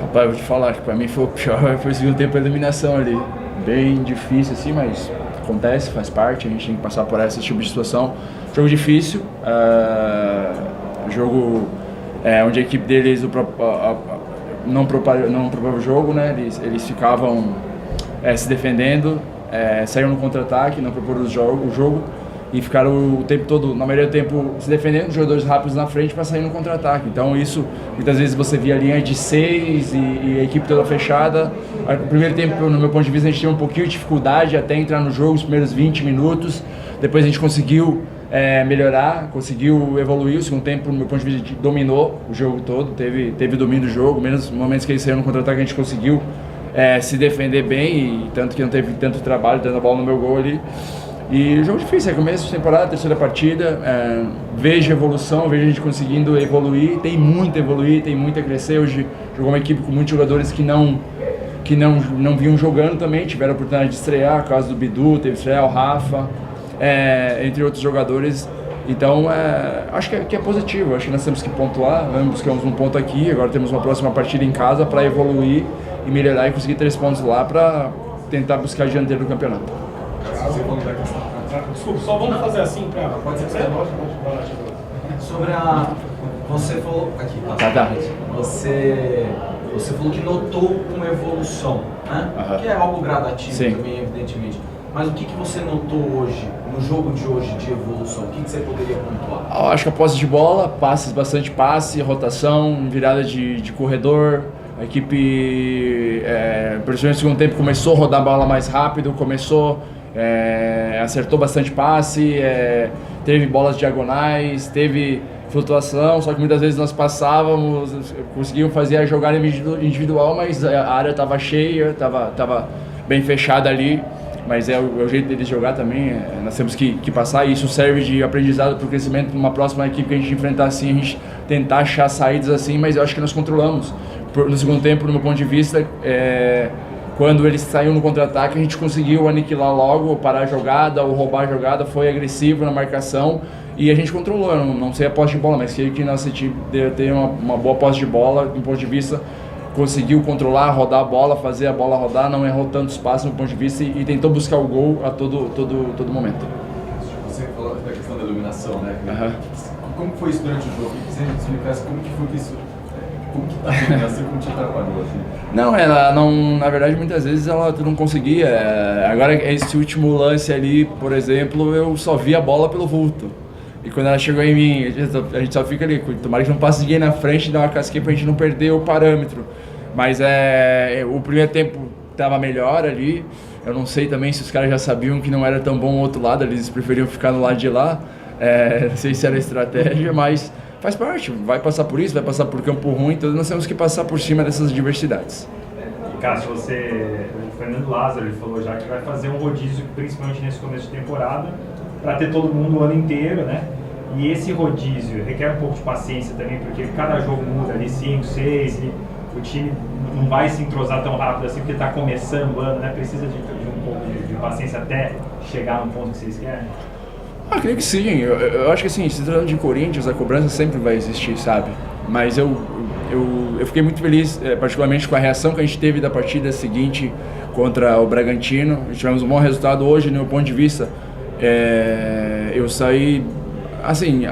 Rapaz, eu vou te falar que pra mim foi o pior, foi o segundo tempo da eliminação ali. Bem difícil assim, mas acontece, faz parte, a gente tem que passar por esse tipo de situação. Jogo difícil, jogo onde a equipe deles não propagou o jogo, né? Eles ficavam se defendendo, saíram no contra-ataque, não proporam o jogo e ficaram o tempo todo, na maioria do tempo, se defendendo, jogadores rápidos na frente para sair no contra-ataque. Então isso, muitas vezes você via a linha de 6 e a equipe toda fechada. No primeiro tempo, no meu ponto de vista, a gente teve um pouquinho de dificuldade até entrar no jogo, os primeiros 20 minutos. Depois a gente conseguiu melhorar, conseguiu evoluir. O segundo tempo, no meu ponto de vista, dominou o jogo todo, teve domínio do jogo. Menos momentos que eles saíram no contra-ataque, a gente conseguiu se defender bem, e tanto que não teve tanto trabalho dando a bola no meu gol ali. E o jogo difícil, é começo de temporada, terceira partida, vejo evolução, vejo a gente conseguindo evoluir, tem muito a evoluir, tem muito a crescer. Hoje jogou uma equipe com muitos jogadores que não vinham jogando também, tiveram a oportunidade de estrear, o caso do Bidu, teve que estrear o Rafa, entre outros jogadores. Então acho que é positivo, acho que nós temos que pontuar, buscamos um ponto aqui, agora temos uma próxima partida em casa para evoluir e melhorar e conseguir 3 pontos lá para tentar buscar a dianteira do campeonato. Desculpa, só vamos fazer assim para. Pode ser sobre a. Você falou. Aqui, Tá. Você falou que notou uma evolução, né? Que é algo gradativo. Sim. Também, evidentemente. Mas o que você notou hoje, no jogo de hoje, de evolução? O que você poderia pontuar? Acho que a posse de bola, bastante passe, rotação, virada de corredor. A equipe, principalmente no segundo tempo, começou a rodar a bola mais rápido, acertou bastante passe, teve bolas diagonais, teve flutuação, só que muitas vezes nós passávamos, conseguíamos fazer a jogada individual, mas a área estava cheia, estava bem fechada ali, mas é o jeito deles jogar também, nós temos que passar, e isso serve de aprendizado para o crescimento numa próxima equipe que a gente enfrentar assim, a gente tentar achar saídas assim, mas eu acho que nós controlamos. No segundo tempo, no meu ponto de vista, quando eles saíram no contra-ataque, a gente conseguiu aniquilar logo, parar a jogada, ou roubar a jogada, foi agressivo na marcação e a gente controlou. Eu não sei a posse de bola, mas creio que nossa time tem uma boa posse de bola, do ponto de vista, conseguiu controlar, rodar a bola, fazer a bola rodar, não errou tanto espaço no ponto de vista e tentou buscar o gol a todo momento. Você falou da questão da iluminação, né? Como foi isso durante o jogo? Você explicasse como que foi isso? Como que tá a iluminação, como te atrapalhou assim? Não, ela não, na verdade muitas vezes ela não conseguia. Agora esse último lance ali, por exemplo, eu só vi a bola pelo vulto. E quando ela chegou em mim, a gente só fica ali, tomara que não passe ninguém na frente e dá uma casquinha pra gente não perder o parâmetro. Mas o primeiro tempo estava melhor ali. Eu não sei também se os caras já sabiam que não era tão bom o outro lado, eles preferiam ficar no lado de lá. Não sei se era estratégia, mas faz parte, vai passar por isso, vai passar por campo ruim, então nós temos que passar por cima dessas diversidades. E Cássio, o Fernando Lázaro, ele falou já que vai fazer um rodízio, principalmente nesse começo de temporada, para ter todo mundo o ano inteiro, né? E esse rodízio requer um pouco de paciência também, porque cada jogo muda ali, 5, 6, e o time não vai se entrosar tão rápido assim, porque está começando o ano, né? Precisa de um pouco de paciência até chegar no ponto que vocês querem. Creio que sim. Eu acho que assim, se tratando de Corinthians, a cobrança sempre vai existir, sabe? Mas eu fiquei muito feliz, particularmente com a reação que a gente teve da partida seguinte contra o Bragantino. Tivemos um bom resultado hoje, no meu ponto de vista. Eu saí, assim,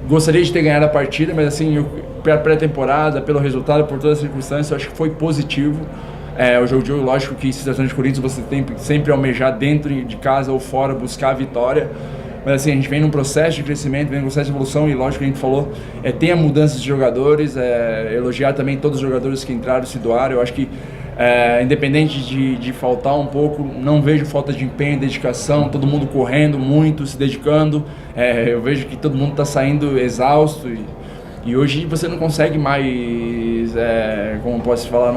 gostaria de ter ganhado a partida, mas assim, pela pré-temporada, pelo resultado, por todas as circunstâncias, eu acho que foi positivo. O jogo de hoje, lógico que se tratando de Corinthians, você tem sempre almejar dentro de casa ou fora, buscar a vitória. Mas assim, a gente vem num processo de crescimento, vem num processo de evolução e lógico que a gente falou, tem a mudança de jogadores, elogiar também todos os jogadores que entraram e se doaram. Eu acho que, independente de faltar um pouco, não vejo falta de empenho, dedicação, todo mundo correndo muito, se dedicando. Eu vejo que todo mundo está saindo exausto e hoje você não consegue mais, como posso falar,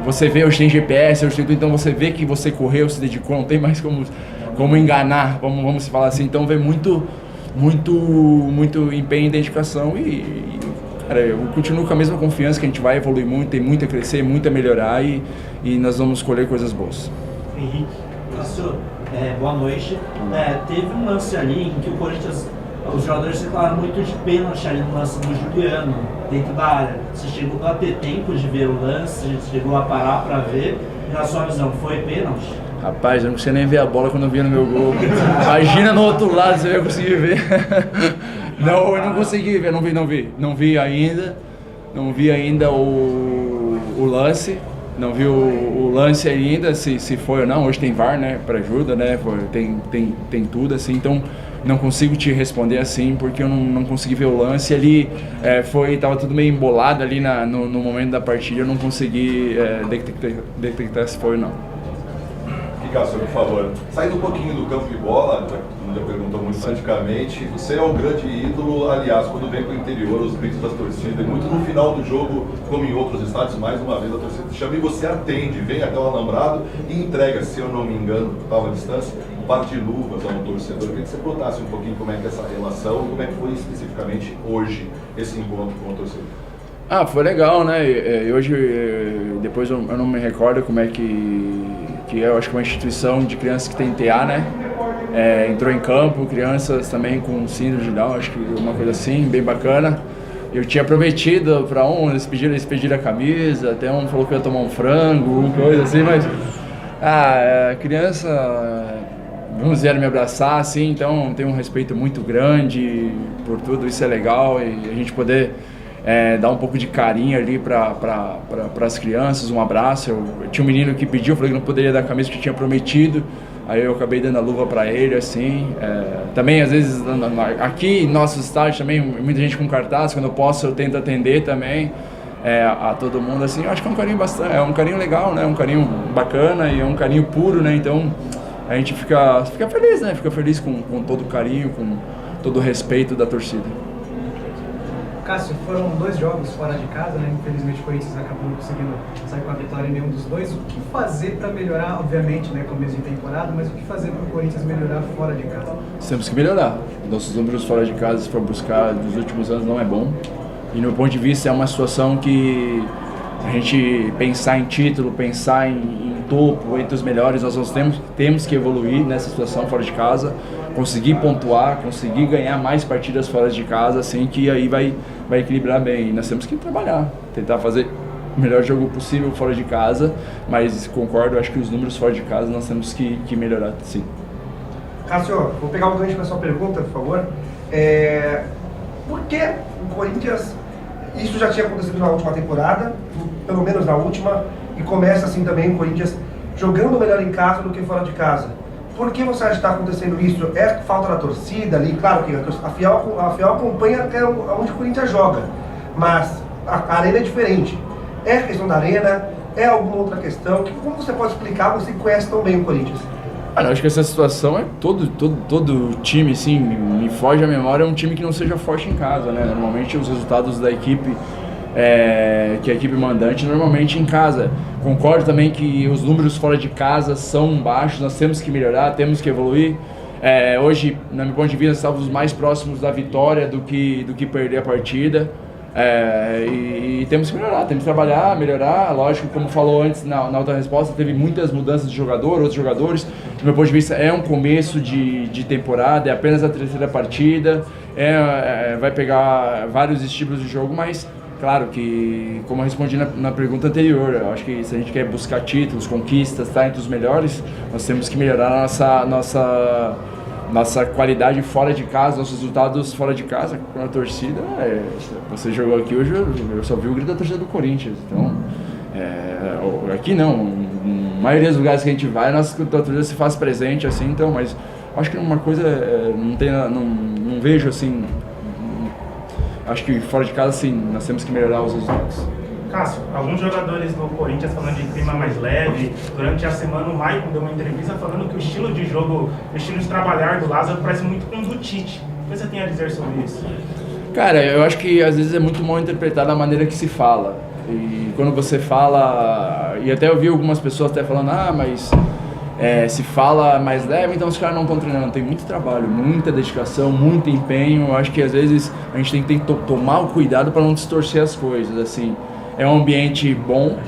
você vê, hoje tem GPS, então você vê que você correu, se dedicou, não tem mais como enganar, vamos falar assim. Então vem muito empenho e dedicação e cara, eu continuo com a mesma confiança que a gente vai evoluir muito, tem muito a crescer, muito a melhorar e nós vamos colher coisas boas. Henrique, professor, boa noite. Teve um lance ali em que o Corinthians, os jogadores reclamaram muito de pênalti ali no lance do Juliano. dentro da área. Você chegou a ter tempo de ver o lance, você chegou a parar para ver, e na sua visão, foi pênalti? Rapaz, eu não conseguia nem ver a bola quando eu via no meu gol. Imagina no outro lado, você vai conseguir ver. Não, eu não consegui ver, não vi ainda. Não vi ainda o lance. Não vi o lance ainda, se foi ou não. Hoje tem VAR, né, para ajuda, né, tem tudo, assim, então não consigo te responder assim, porque eu não consegui ver o lance ali, tava tudo meio embolado ali no momento da partida, eu não consegui detectar se foi ou não. Cássio, por favor, saindo um pouquinho do campo de bola, já que todo mundo já perguntou muito praticamente, você é o grande ídolo, aliás, quando vem para o interior, os gritos das torcidas, muito no final do jogo, como em outros estádios, mais uma vez a torcida te chama e você atende, vem até o alambrado e entrega, se eu não me engano, estava à distância, um par de luvas a um torcedor. Eu queria que você contasse um pouquinho como é que é essa relação, como é que foi especificamente hoje esse encontro com o torcedor. Ah, foi legal, né? E hoje, depois eu não me recordo como é que eu acho que uma instituição de crianças que tem TA, né? Entrou em campo, crianças também com síndrome de Down, acho que uma coisa assim, bem bacana. Eu tinha prometido para eles pediram a camisa, até um falou que ia tomar um frango, coisa assim, mas criança, uns vieram me abraçar, assim, então tenho um respeito muito grande por tudo, isso é legal, e a gente poder dar um pouco de carinho ali para as crianças, um abraço. Eu tinha um menino que pediu, eu falei que não poderia dar a camisa que eu tinha prometido, aí eu acabei dando a luva para ele, assim. Também, às vezes, aqui em nossos estádios também, muita gente com cartaz, quando eu posso eu tento atender também a todo mundo, assim. Eu acho que é um carinho um carinho legal, né, um carinho bacana e é um carinho puro, né, então a gente fica feliz, né, fica feliz com todo o carinho, com todo o respeito da torcida. Cássio, foram 2 jogos fora de casa, né? Infelizmente o Corinthians acabou não conseguindo sair com a vitória em nenhum dos dois. O que fazer para melhorar, obviamente, né, começo de temporada, mas o que fazer para o Corinthians melhorar fora de casa? Temos que melhorar. Nossos números fora de casa, se for buscar dos últimos anos, não é bom. E no meu ponto de vista é uma situação que a gente pensar em título, pensar em topo, entre os melhores, nós temos que evoluir nessa situação fora de casa, conseguir pontuar, conseguir ganhar mais partidas fora de casa, assim que aí vai equilibrar bem. E nós temos que trabalhar, tentar fazer o melhor jogo possível fora de casa, mas concordo, acho que os números fora de casa nós temos que melhorar, sim. Cássio, vou pegar um gancho na sua pergunta, por favor. Por que o Corinthians, isso já tinha acontecido na última temporada, pelo menos na última, e começa assim também o Corinthians jogando melhor em casa do que fora de casa. Por que você acha que está acontecendo isso? É falta da torcida ali? Claro que a Fiel acompanha até onde o Corinthians joga, mas a arena é diferente. É a questão da arena? É alguma outra questão? Como você pode explicar? Você conhece tão bem o Corinthians. Eu acho que essa situação é todo time, sim, me foge a memória, é um time que não seja forte em casa, né? Normalmente os resultados da equipe, que a equipe mandante, normalmente em casa. Concordo também que os números fora de casa são baixos, nós temos que melhorar, temos que evoluir. Hoje, no meu ponto de vista, estávamos mais próximos da vitória do que perder a partida. E temos que melhorar, temos que trabalhar, melhorar. Lógico, como falou antes na outra resposta, teve muitas mudanças de outros jogadores. Do meu ponto de vista, é um começo de temporada, é apenas a 3ª partida, vai pegar vários estilos de jogo, mas claro que, como eu respondi na pergunta anterior, eu acho que se a gente quer buscar títulos, conquistas, estar entre os melhores, nós temos que melhorar a nossa qualidade fora de casa, nossos resultados fora de casa com a torcida. Você jogou aqui hoje, eu só vi o grito da torcida do Corinthians, então aqui não, na maioria dos lugares que a gente vai, a nossa torcida se faz presente, assim, então, mas acho que uma coisa, não vejo assim, acho que fora de casa, sim, nós temos que melhorar os resultados. Cássio, alguns jogadores do Corinthians falando de clima mais leve. Durante a semana o Maicon deu uma entrevista falando que o estilo de jogo, o estilo de trabalhar do Lázaro parece muito com o do Tite. O que você tem a dizer sobre isso? Cara, eu acho que às vezes é muito mal interpretada a maneira que se fala. E quando você fala, e até eu vi algumas pessoas até falando, mas se fala mais leve, então os caras não estão treinando. Tem muito trabalho, muita dedicação, muito empenho. Eu acho que às vezes a gente tem que tomar o cuidado para não distorcer as coisas, assim. É um ambiente bom,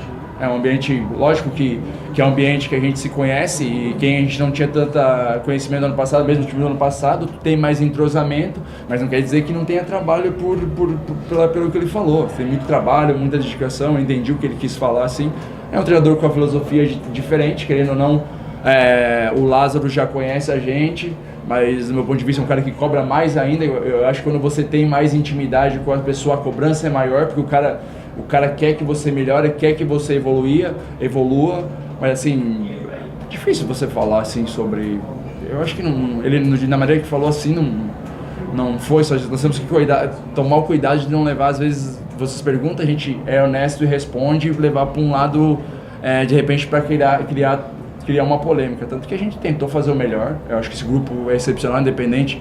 É um ambiente, lógico que é um ambiente que a gente se conhece e quem a gente não tinha tanto conhecimento no ano passado, mesmo o time do ano passado, tem mais entrosamento, mas não quer dizer que não tenha trabalho pelo que ele falou. Tem muito trabalho, muita dedicação, eu entendi o que ele quis falar, assim. É um treinador com uma filosofia diferente, querendo ou não, o Lázaro já conhece a gente, mas do meu ponto de vista é um cara que cobra mais ainda. Eu acho que quando você tem mais intimidade com a pessoa, a cobrança é maior, porque o cara quer que você melhore, quer que você evolua, mas assim, difícil você falar assim sobre... Eu acho que ele, na maneira que falou assim, não foi só... Nós temos que tomar o cuidado de não levar, às vezes, vocês perguntam, a gente é honesto e responde, e levar para um lado, de repente, para criar uma polêmica. Tanto que a gente tentou fazer o melhor. Eu acho que esse grupo é excepcional, independente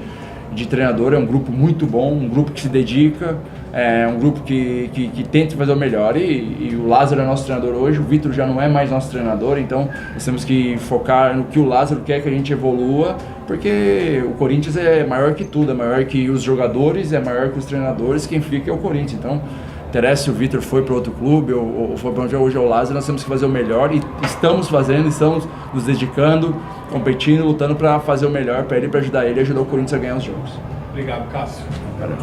de treinador, é um grupo muito bom, um grupo que se dedica, é um grupo que tenta fazer o melhor, e o Lázaro é nosso treinador hoje, o Vitor já não é mais nosso treinador, então nós temos que focar no que o Lázaro quer que a gente evolua, porque o Corinthians é maior que tudo, é maior que os jogadores, é maior que os treinadores, quem fica é o Corinthians. Então, interessa se o Vitor foi para outro clube ou foi para onde hoje é o Lázaro, nós temos que fazer o melhor, e estamos nos dedicando, competindo, lutando para fazer o melhor para ele, para ajudar ele e ajudar o Corinthians a ganhar os jogos. Obrigado, Cássio.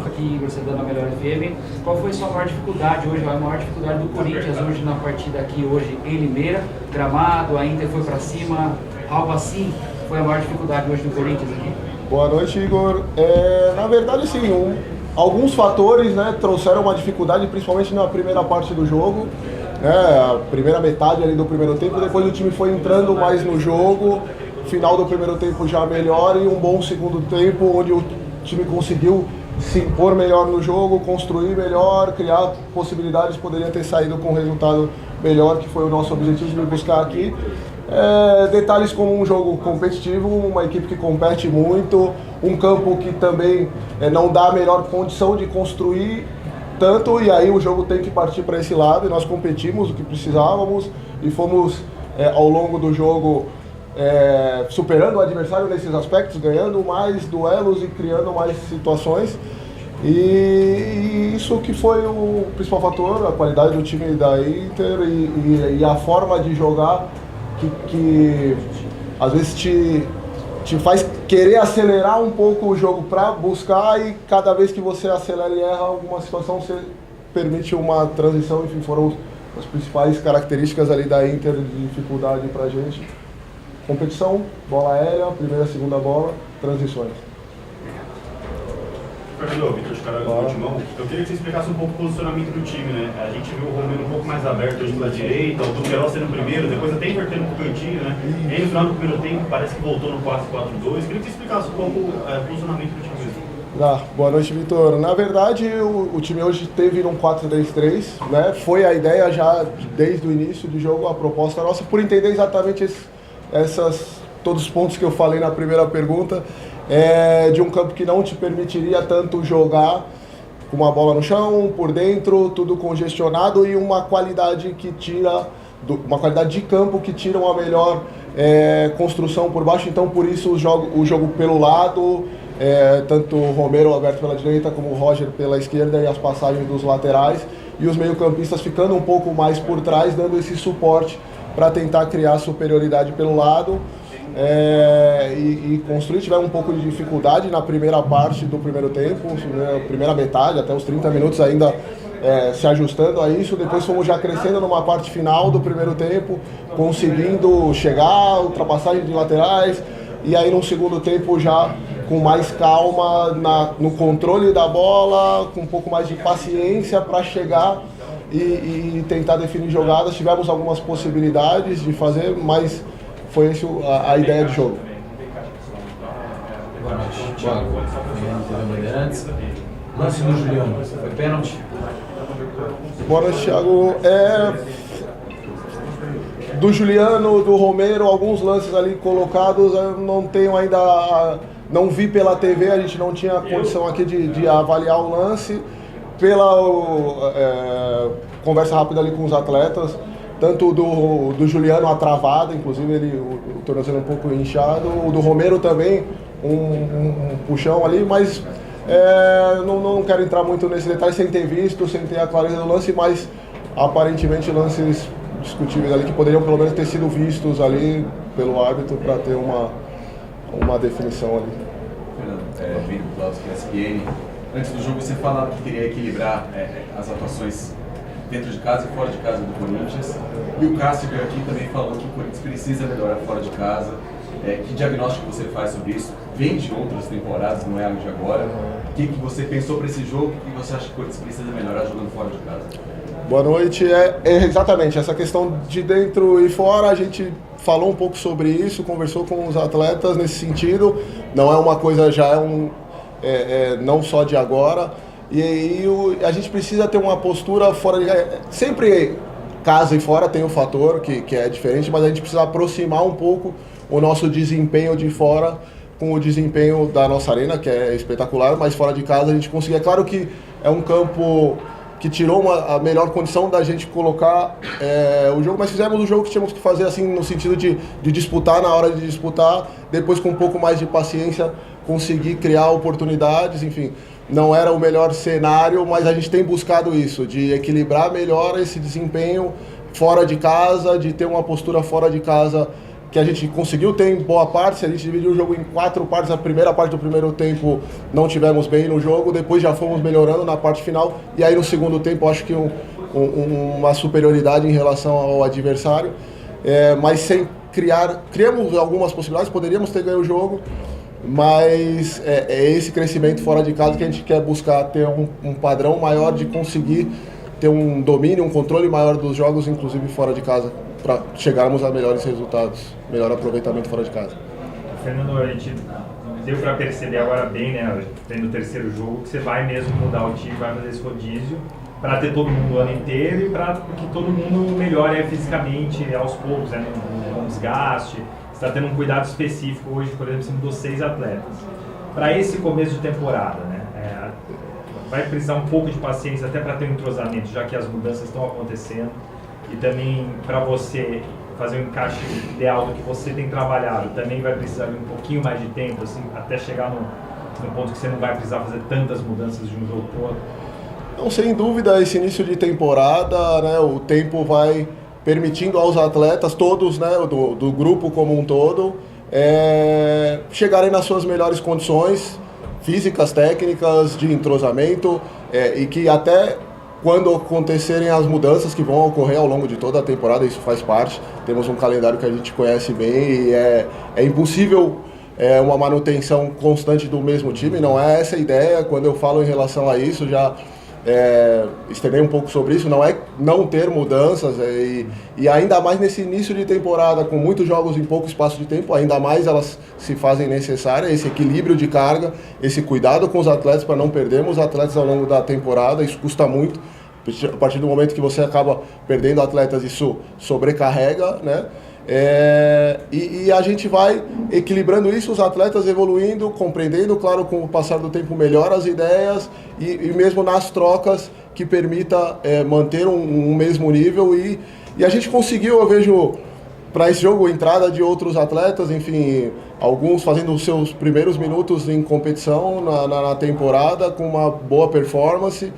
Aqui, você dando a Melhor FM. Qual foi a sua maior dificuldade hoje, a maior dificuldade do Corinthians hoje na partida aqui hoje em Limeira? Gramado, a Inter foi para cima, algo assim foi a maior dificuldade hoje do Corinthians aqui? Boa noite, Igor. Na verdade, sim, alguns fatores, né, trouxeram uma dificuldade, principalmente na primeira parte do jogo, a primeira metade ali do primeiro tempo. Depois o time foi entrando mais no jogo, final do primeiro tempo já melhor, e um bom segundo tempo onde o time conseguiu se impor melhor no jogo, construir melhor, criar possibilidades, poderia ter saído com um resultado melhor, que foi o nosso objetivo de buscar aqui. Detalhes como um jogo competitivo, uma equipe que compete muito, um campo que também não dá a melhor condição de construir tanto, e aí o jogo tem que partir para esse lado, e nós competimos o que precisávamos e fomos ao longo do jogo superando o adversário nesses aspectos, ganhando mais duelos e criando mais situações, e isso que foi o principal fator, a qualidade do time da Inter e a forma de jogar que às vezes te faz querer acelerar um pouco o jogo para buscar, e cada vez que você acelera e erra alguma situação, você permite uma transição. Enfim, foram as principais características ali da Inter de dificuldade para a gente. Competição, bola aérea, primeira, segunda bola, transições. Fernando, Vitor de Caralho do Timão, eu queria que você explicasse um pouco o posicionamento do time, né? A gente viu o Romero um pouco mais aberto hoje pela direita, o Duqueiroz sendo o primeiro, depois até invertendo pro cantinho, né? E aí no final do primeiro tempo parece que voltou no 4-4-2. Queria que você explicasse um pouco o posicionamento do time mesmo. Boa noite, Vitor. Na verdade, o time hoje teve um 4-3-3, né? Foi a ideia já desde o início do jogo, a proposta nossa, por entender exatamente todos os pontos que eu falei na primeira pergunta, de um campo que não te permitiria tanto jogar com uma bola no chão, por dentro, tudo congestionado, e uma qualidade uma qualidade de campo que tira uma melhor construção por baixo. Então, por isso o jogo pelo lado, tanto o Romero aberto pela direita como o Roger pela esquerda, e as passagens dos laterais, e os meio-campistas ficando um pouco mais por trás, dando esse suporte para tentar criar superioridade pelo lado. E construir. Tivemos um pouco de dificuldade na primeira parte do primeiro tempo, né, primeira metade, até os 30 minutos ainda se ajustando a isso. Depois fomos já crescendo numa parte final do primeiro tempo, conseguindo chegar, ultrapassagem de laterais, e aí no segundo tempo já com mais calma no controle da bola, com um pouco mais de paciência para chegar e tentar definir jogadas. Tivemos algumas possibilidades de fazer, mas foi essa a ideia do jogo. Boa noite, Thiago. Bandeirantes. Lance do Juliano, foi pênalti? Boa noite, Thiago. Do Juliano, do Romero, alguns lances ali colocados, eu não tenho ainda, não vi pela TV, a gente não tinha condição aqui de avaliar o lance. Pela conversa rápida ali com os atletas, tanto do Juliano a travada, inclusive o tornozelo um pouco inchado, o do Romero também, um puxão ali, mas não quero entrar muito nesse detalhe sem ter visto, sem ter a clareza do lance, mas aparentemente lances discutíveis ali que poderiam pelo menos ter sido vistos ali pelo árbitro para ter uma definição ali. Fernando, Vini Buklowski, ESPN. Antes do jogo você falava que queria equilibrar as atuações dentro de casa e fora de casa do Corinthians. E o Cássio veio aqui também falou que o Corinthians precisa melhorar fora de casa. Que diagnóstico você faz sobre isso? Vem de outras temporadas, não é algo de agora. O que você pensou para esse jogo? O que você acha que o Corinthians precisa melhorar jogando fora de casa? Boa noite. É exatamente essa questão de dentro e fora. A gente falou um pouco sobre isso, conversou com os atletas nesse sentido. Não é uma coisa, já não só de agora. E aí a gente precisa ter uma postura fora de casa. Sempre casa e fora tem um fator que é diferente, mas a gente precisa aproximar um pouco o nosso desempenho de fora com o desempenho da nossa arena, que é espetacular, mas fora de casa a gente conseguir. É claro que é um campo que tirou a melhor condição da gente colocar o jogo, mas fizemos o jogo que tínhamos que fazer, assim, no sentido de disputar, na hora de disputar, depois com um pouco mais de paciência conseguir criar oportunidades, enfim. Não era o melhor cenário, mas a gente tem buscado isso, de equilibrar melhor esse desempenho fora de casa, de ter uma postura fora de casa que a gente conseguiu ter em boa parte. A gente dividiu o jogo em 4 partes. A primeira parte do primeiro tempo não tivemos bem no jogo, depois já fomos melhorando na parte final, e aí no segundo tempo acho que uma superioridade em relação ao adversário, mas sem criamos algumas possibilidades, poderíamos ter ganho o jogo, mas é esse crescimento fora de casa que a gente quer buscar, ter um padrão maior de conseguir ter um domínio, um controle maior dos jogos, inclusive fora de casa, para chegarmos a melhores resultados, melhor aproveitamento fora de casa. Fernando, a gente deu para perceber agora bem, né, tendo o terceiro jogo, que você vai mesmo mudar o time, vai fazer esse rodízio para ter todo mundo o ano inteiro e para que todo mundo melhore fisicamente aos poucos, né, não desgaste. Você está tendo um cuidado específico hoje, por exemplo, você mudou 6 atletas. Para esse começo de temporada, né, vai precisar um pouco de paciência até para ter um entrosamento, já que as mudanças estão acontecendo. E também, para você fazer um encaixe ideal do que você tem trabalhado, também vai precisar de um pouquinho mais de tempo, assim, até chegar no ponto que você não vai precisar fazer tantas mudanças de um jogo para o outro? Não, sem dúvida, esse início de temporada, né, o tempo vai permitindo aos atletas, todos, né, do grupo como um todo, chegarem nas suas melhores condições físicas, técnicas, de entrosamento, e que até quando acontecerem as mudanças que vão ocorrer ao longo de toda a temporada, isso faz parte. Temos um calendário que a gente conhece bem e é impossível uma manutenção constante do mesmo time, não é essa a ideia. Quando eu falo em relação a isso, já estendei um pouco sobre isso, não é não ter mudanças, e ainda mais nesse início de temporada, com muitos jogos em pouco espaço de tempo, ainda mais elas se fazem necessárias, esse equilíbrio de carga, esse cuidado com os atletas para não perdermos atletas ao longo da temporada. Isso custa muito. A partir do momento que você acaba perdendo atletas, isso sobrecarrega, né? E a gente vai equilibrando isso, os atletas evoluindo, compreendendo, claro, com o passar do tempo melhor as ideias e mesmo nas trocas que permita manter um mesmo nível, e a gente conseguiu, eu vejo, para esse jogo, entrada de outros atletas, enfim, alguns fazendo os seus primeiros minutos em competição na temporada, com uma boa performance,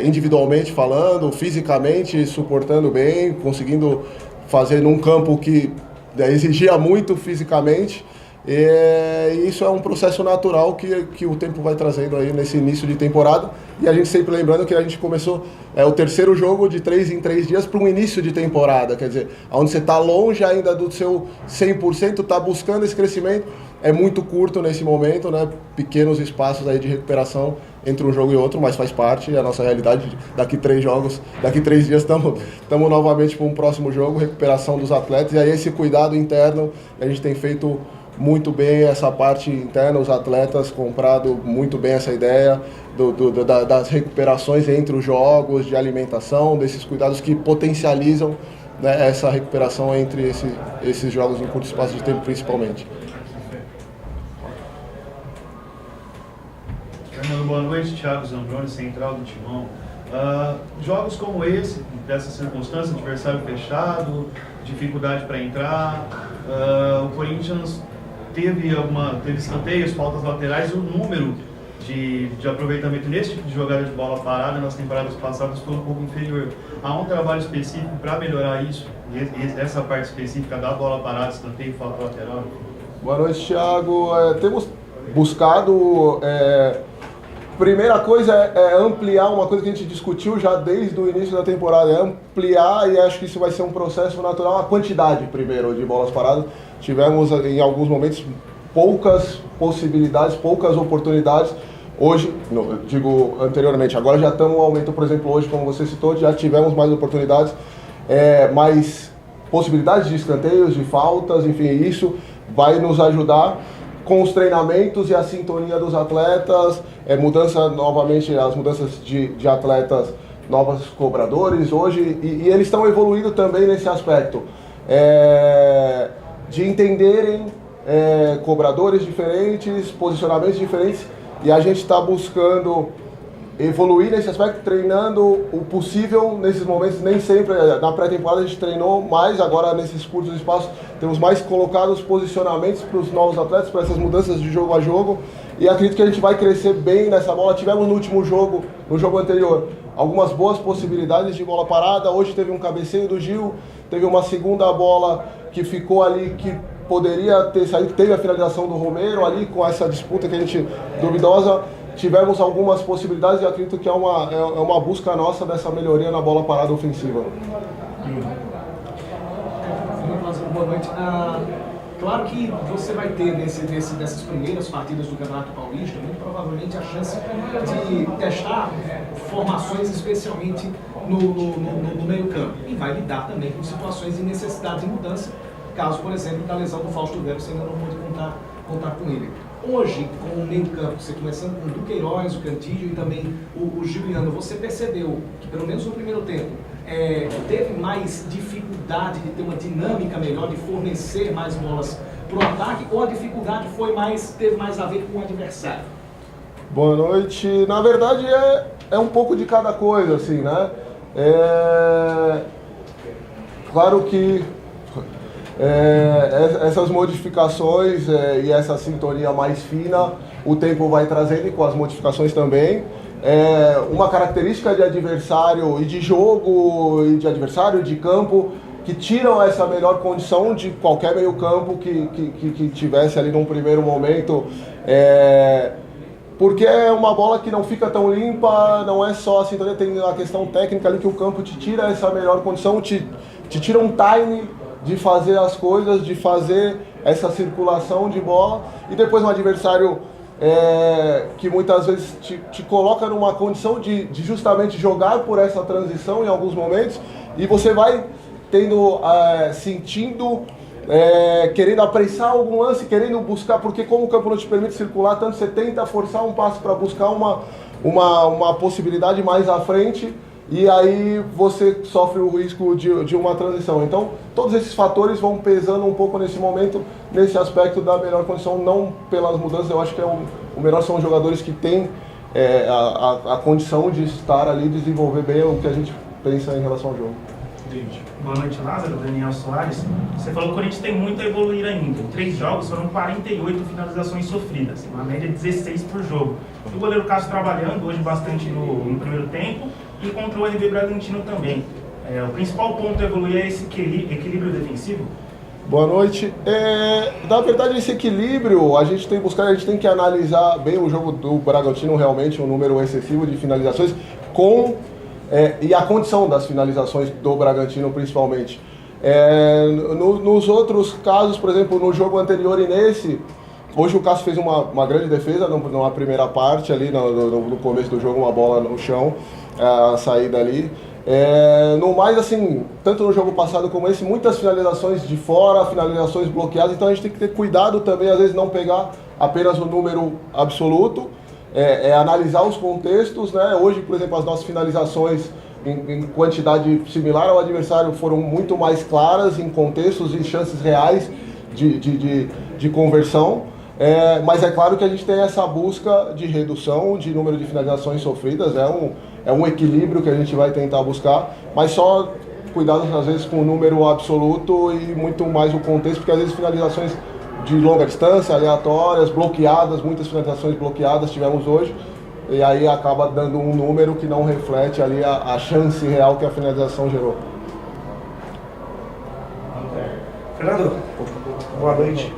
individualmente falando, fisicamente suportando bem, conseguindo fazer num campo que exigia muito fisicamente, e isso é um processo natural que o tempo vai trazendo aí nesse início de temporada. E a gente sempre lembrando que a gente começou o terceiro jogo de 3 em 3 dias para um início de temporada, quer dizer, onde você está longe ainda do seu 100%, está buscando esse crescimento, é muito curto nesse momento, né? Pequenos espaços aí de recuperação entre um jogo e outro, mas faz parte, é a nossa realidade. Daqui 3 dias estamos novamente para um próximo jogo, recuperação dos atletas, e aí esse cuidado interno, a gente tem feito muito bem essa parte interna, os atletas comprado muito bem essa ideia das recuperações entre os jogos, de alimentação, desses cuidados que potencializam, né, essa recuperação entre esses jogos em curto espaço de tempo, principalmente. Fernando, boa noite. Thiago Zambroni, central do Timão. Jogos como esse, dessa circunstância, adversário fechado, dificuldade para entrar, o Corinthians teve escanteios, faltas laterais, o número de aproveitamento nesse tipo de jogada de bola parada nas temporadas passadas foi um pouco inferior. Há um trabalho específico para melhorar isso? E essa parte específica da bola parada, escanteio e falta lateral? Boa noite, Thiago. Temos buscado... Primeira coisa é ampliar uma coisa que a gente discutiu já desde o início da temporada, é ampliar, e acho que isso vai ser um processo natural, a quantidade primeiro de bolas paradas. Tivemos em alguns momentos poucas possibilidades, poucas oportunidades. Hoje, digo anteriormente, agora já estamos um aumento, por exemplo, hoje, como você citou, já tivemos mais oportunidades, mais possibilidades de escanteios, de faltas, enfim, isso vai nos ajudar com os treinamentos e a sintonia dos atletas, novamente as mudanças de atletas, novos cobradores hoje, e eles estão evoluindo também nesse aspecto, de entenderem cobradores diferentes, posicionamentos diferentes, e a gente está buscando evoluir nesse aspecto, treinando o possível nesses momentos. Nem sempre, na pré-temporada a gente treinou mais, agora nesses curtos espaços temos mais colocado os posicionamentos para os novos atletas, para essas mudanças de jogo a jogo, e acredito que a gente vai crescer bem nessa bola. Tivemos no último jogo, no jogo anterior, algumas boas possibilidades de bola parada. Hoje teve um cabeceio do Gil, teve uma segunda bola que ficou ali, que poderia ter saído, teve a finalização do Romero ali, com essa disputa que a gente duvidosa. Tivemos algumas possibilidades e acredito que é uma busca nossa dessa melhoria na bola parada ofensiva. Boa noite. Claro que você vai ter dessas primeiras partidas do Campeonato Paulista, muito provavelmente a chance de testar formações, especialmente no meio campo. E vai lidar também com situações de necessidade de mudança, caso, por exemplo, da lesão do Fausto Vera, você ainda não pode contar com ele. Hoje, com o meio campo, você começando com o Duqueiroz, o Cantillo e também o Juliano, você percebeu que, pelo menos no primeiro tempo, teve mais dificuldade de ter uma dinâmica melhor, de fornecer mais bolas para o ataque, ou a dificuldade teve mais a ver com o adversário? Boa noite. Na verdade, é um pouco de cada coisa, assim, né? Claro que essas modificações e essa sintonia mais fina, o tempo vai trazendo, e com as modificações também. Uma característica de adversário e de jogo, e de adversário de campo, que tiram essa melhor condição de qualquer meio campo que tivesse ali num primeiro momento, porque é uma bola que não fica tão limpa, não é só a sintonia, tem a questão técnica ali que o campo te tira essa melhor condição, te tira um time de fazer as coisas, de fazer essa circulação de bola, e depois um adversário que muitas vezes te coloca numa condição de justamente jogar por essa transição em alguns momentos, e você vai sentindo, querendo apressar algum lance, querendo buscar, porque como o campo não te permite circular tanto, você tenta forçar um passo para buscar uma possibilidade mais à frente, e aí você sofre o risco de uma transição. Então, todos esses fatores vão pesando um pouco nesse momento, nesse aspecto da melhor condição, não pelas mudanças. Eu acho que o melhor são os jogadores que têm a condição de estar ali, desenvolver bem o que a gente pensa em relação ao jogo. Boa noite, Lázaro. Daniel Soares. Você falou que o Corinthians tem muito a evoluir ainda. Em 3 jogos foram 48 finalizações sofridas, uma média de 16 por jogo. O goleiro Cássio trabalhando hoje bastante no primeiro tempo, e contra o RB Bragantino também. O principal ponto a evoluir é esse equilíbrio defensivo? Boa noite. Na verdade, esse equilíbrio a gente tem que analisar bem o jogo do Bragantino, realmente um número excessivo de finalizações, e a condição das finalizações do Bragantino principalmente. Nos outros casos, por exemplo, no jogo anterior e nesse, hoje o Cássio fez uma grande defesa numa primeira parte, ali no começo do jogo, uma bola no chão, a saída ali. No mais, assim, tanto no jogo passado como esse, muitas finalizações de fora, finalizações bloqueadas, então a gente tem que ter cuidado também, às vezes não pegar apenas o número absoluto, analisar os contextos, né? Hoje, por exemplo, as nossas finalizações em quantidade similar ao adversário foram muito mais claras em contextos e chances reais de conversão. Mas é claro que a gente tem essa busca de redução de número de finalizações sofridas, é um equilíbrio que a gente vai tentar buscar, mas só cuidado às vezes com o número absoluto e muito mais o contexto, porque às vezes finalizações de longa distância, aleatórias, bloqueadas, muitas finalizações bloqueadas tivemos hoje, e aí acaba dando um número que não reflete ali a chance real que a finalização gerou. Fernando, boa noite.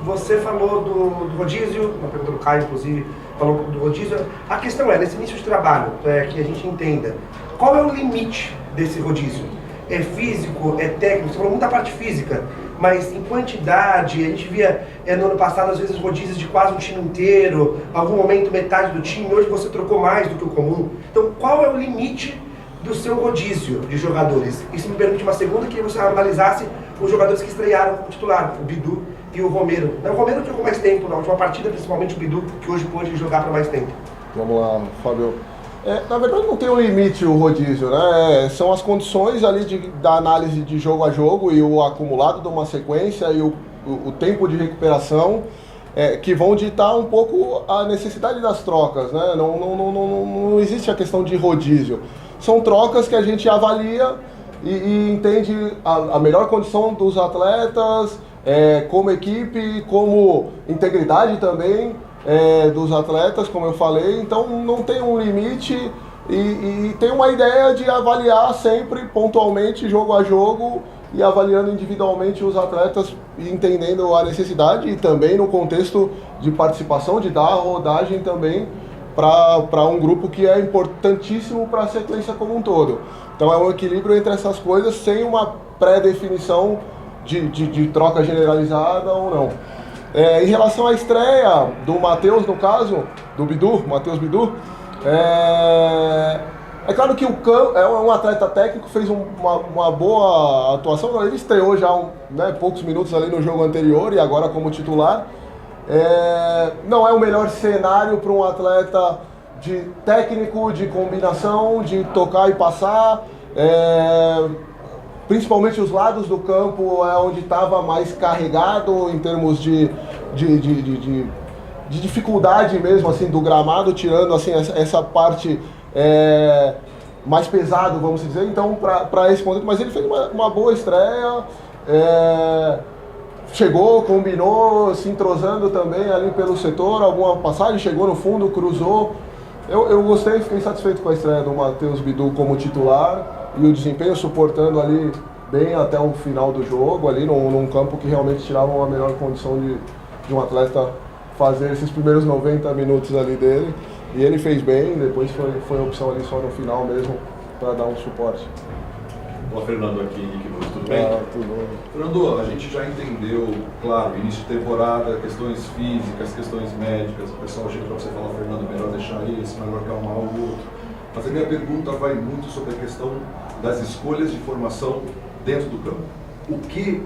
Você falou do rodízio, uma pergunta do Caio, inclusive, falou do rodízio. A questão é, nesse início de trabalho, que a gente entenda, qual é o limite desse rodízio? É físico, é técnico? Você falou muita parte física, mas em quantidade, a gente via no ano passado, às vezes, rodízios de quase um time inteiro, em algum momento metade do time, hoje você trocou mais do que o comum. Então, qual é o limite do seu rodízio de jogadores? Isso me permite uma segunda, que você analisasse os jogadores que estrearam como titular, o Bidu e o Romero. O Romero jogou mais tempo, na última partida, principalmente o Bidu, que hoje pôde jogar por mais tempo. Vamos lá, Fábio. Na verdade não tem um limite o rodízio, né? São as condições ali da análise de jogo a jogo e o acumulado de uma sequência e o tempo de recuperação que vão ditar um pouco a necessidade das trocas, né? Não existe a questão de rodízio. São trocas que a gente avalia e entende a melhor condição dos atletas, como equipe, como integridade também dos atletas, como eu falei. Então não tem um limite e tem uma ideia de avaliar sempre pontualmente, jogo a jogo, e avaliando individualmente os atletas e entendendo a necessidade e também no contexto de participação, de dar rodagem também para um grupo que é importantíssimo para a sequência como um todo. Então é um equilíbrio entre essas coisas, sem uma pré-definição de troca generalizada ou não. Em relação à estreia do Matheus, no caso, do Bidu, Matheus Bidu, é claro que o Cão é um atleta técnico, fez uma boa atuação. Ele estreou já poucos minutos ali no jogo anterior e agora como titular. Não é o melhor cenário para um atleta de técnico, de combinação, de tocar e passar. Principalmente os lados do campo é onde estava mais carregado em termos de dificuldade mesmo assim do gramado, tirando assim essa parte mais pesado, vamos dizer. Então para esse ponto, mas ele fez uma boa estreia. Chegou, combinou, se entrosando também ali pelo setor, alguma passagem, chegou no fundo, cruzou. Eu gostei, fiquei satisfeito com a estreia do Matheus Bidu como titular e o desempenho suportando ali bem até o final do jogo, ali num campo que realmente tirava uma melhor condição de um atleta fazer esses primeiros 90 minutos ali dele. E ele fez bem, depois foi opção ali só no final mesmo para dar um suporte. Olá, Fernando aqui, Henrique Nunes, tudo bem? Tudo bem. Fernando, a gente já entendeu, claro, início de temporada, questões físicas, questões médicas, o pessoal chega para você falar, Fernando, melhor deixar esse, melhor calmar o outro. Mas a minha pergunta vai muito sobre a questão das escolhas de formação dentro do campo. O que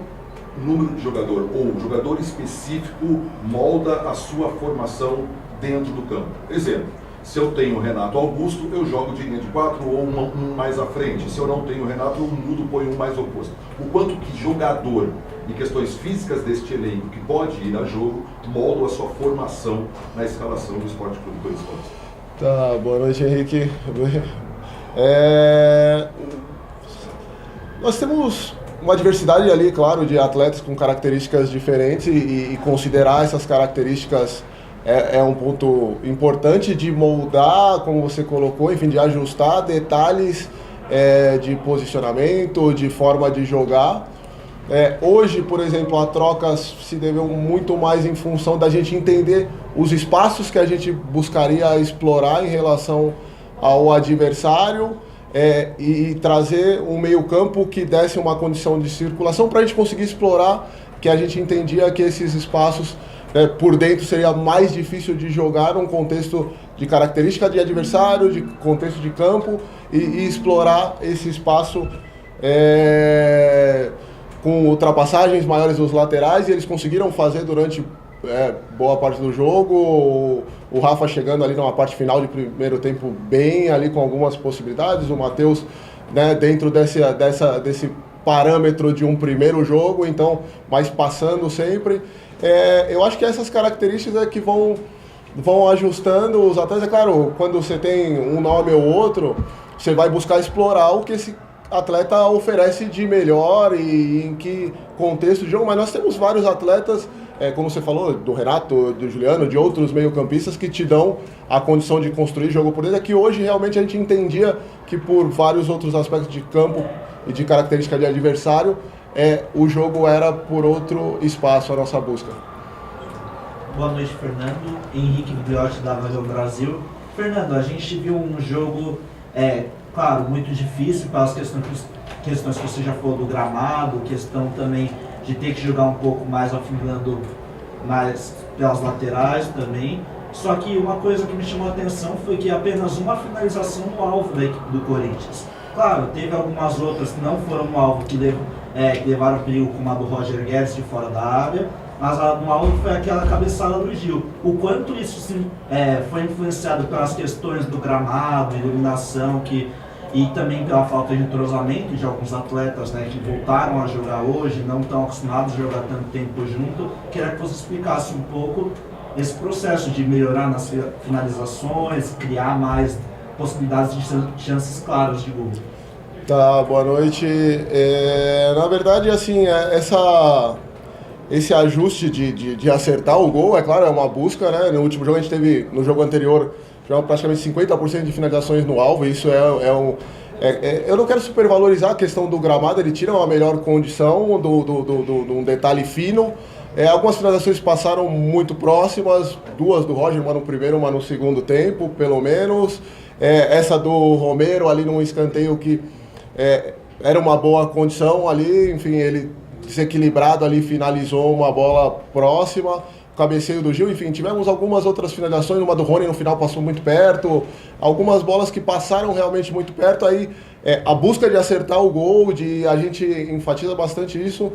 número de jogador ou jogador específico molda a sua formação dentro do campo? Exemplo, se eu tenho o Renato Augusto, eu jogo de linha de 4 ou um mais à frente. Se eu não tenho o Renato, eu mudo, ponho um mais oposto. O quanto que jogador e questões físicas deste elenco que pode ir a jogo moldam a sua formação na escalação do Esporte Clube Corinthians Paulista? Tá, boa noite, Henrique. Nós temos uma diversidade ali, claro, de atletas com características diferentes e considerar essas características é um ponto importante de moldar, como você colocou, enfim, de ajustar detalhes de posicionamento, de forma de jogar. Hoje, por exemplo, a troca se deveu muito mais em função da gente entender os espaços que a gente buscaria explorar em relação ao adversário e trazer um meio-campo que desse uma condição de circulação para a gente conseguir explorar, que a gente entendia que esses espaços por dentro seria mais difícil de jogar num contexto de característica de adversário, de contexto de campo e explorar esse espaço com ultrapassagens maiores dos laterais, e eles conseguiram fazer durante boa parte do jogo. O Rafa chegando ali numa parte final de primeiro tempo bem ali com algumas possibilidades, o Matheus dentro desse parâmetro de um primeiro jogo, então, mas passando sempre. Eu acho que essas características que vão ajustando os atletas. É claro, quando você tem um nome ou outro, você vai buscar explorar o que esse atleta oferece de melhor e em que contexto de jogo, mas nós temos vários atletas, como você falou, do Renato, do Juliano, de outros meio-campistas que te dão a condição de construir jogo por dentro, que hoje realmente a gente entendia que por vários outros aspectos de campo e de característica de adversário, o jogo era por outro espaço, a nossa busca. Boa noite, Fernando. Henrique Vigliotti, da Valeu Brasil. Fernando, a gente viu um jogo, claro, muito difícil pelas questões que você já falou do gramado, questão também de ter que jogar um pouco mais afunilando mais pelas laterais também. Só que uma coisa que me chamou a atenção foi que apenas uma finalização no alvo da equipe do Corinthians. Claro, teve algumas outras que não foram no alvo, que levaram perigo, como a do Roger Guedes de fora da área, mas no alvo foi aquela cabeçada do Gil. O quanto isso foi influenciado pelas questões do gramado, iluminação, e também pela falta de entrosamento de alguns atletas, né, que voltaram a jogar hoje, não estão acostumados a jogar tanto tempo junto. Queria que você explicasse um pouco esse processo de melhorar nas finalizações, criar mais possibilidades de chances claras de gol. Tá, boa noite. Na verdade, assim, esse ajuste de acertar o gol, é claro, é uma busca, né? No último jogo a gente teve, no jogo anterior, praticamente 50% de finalizações no alvo. Isso eu não quero supervalorizar a questão do gramado, ele tira uma melhor condição de um detalhe fino. Algumas finalizações passaram muito próximas, 2 do Roger, uma no primeiro, uma no segundo tempo, pelo menos. Essa do Romero ali num escanteio que era uma boa condição ali, enfim, ele desequilibrado ali finalizou uma bola próxima, cabeceio do Gil, enfim, tivemos algumas outras finalizações, uma do Rony no final passou muito perto, algumas bolas que passaram realmente muito perto, aí a busca de acertar o gol, a gente enfatiza bastante isso,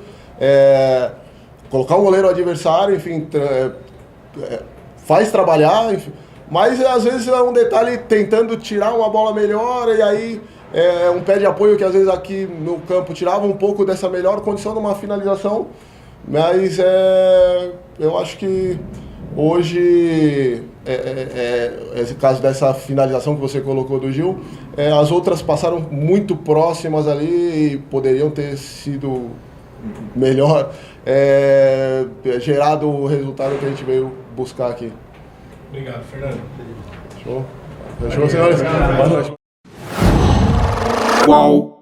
colocar um goleiro adversário, enfim, faz trabalhar, enfim, mas às vezes é um detalhe tentando tirar uma bola melhor e aí um pé de apoio que às vezes aqui no campo tirava um pouco dessa melhor condição numa finalização, mas eu acho que hoje, esse caso dessa finalização que você colocou do Gil, as outras passaram muito próximas ali e poderiam ter sido melhor, gerado o resultado que a gente veio buscar aqui. Obrigado, Fernando. Show. Fechou, senhores? Boa noite. Qual?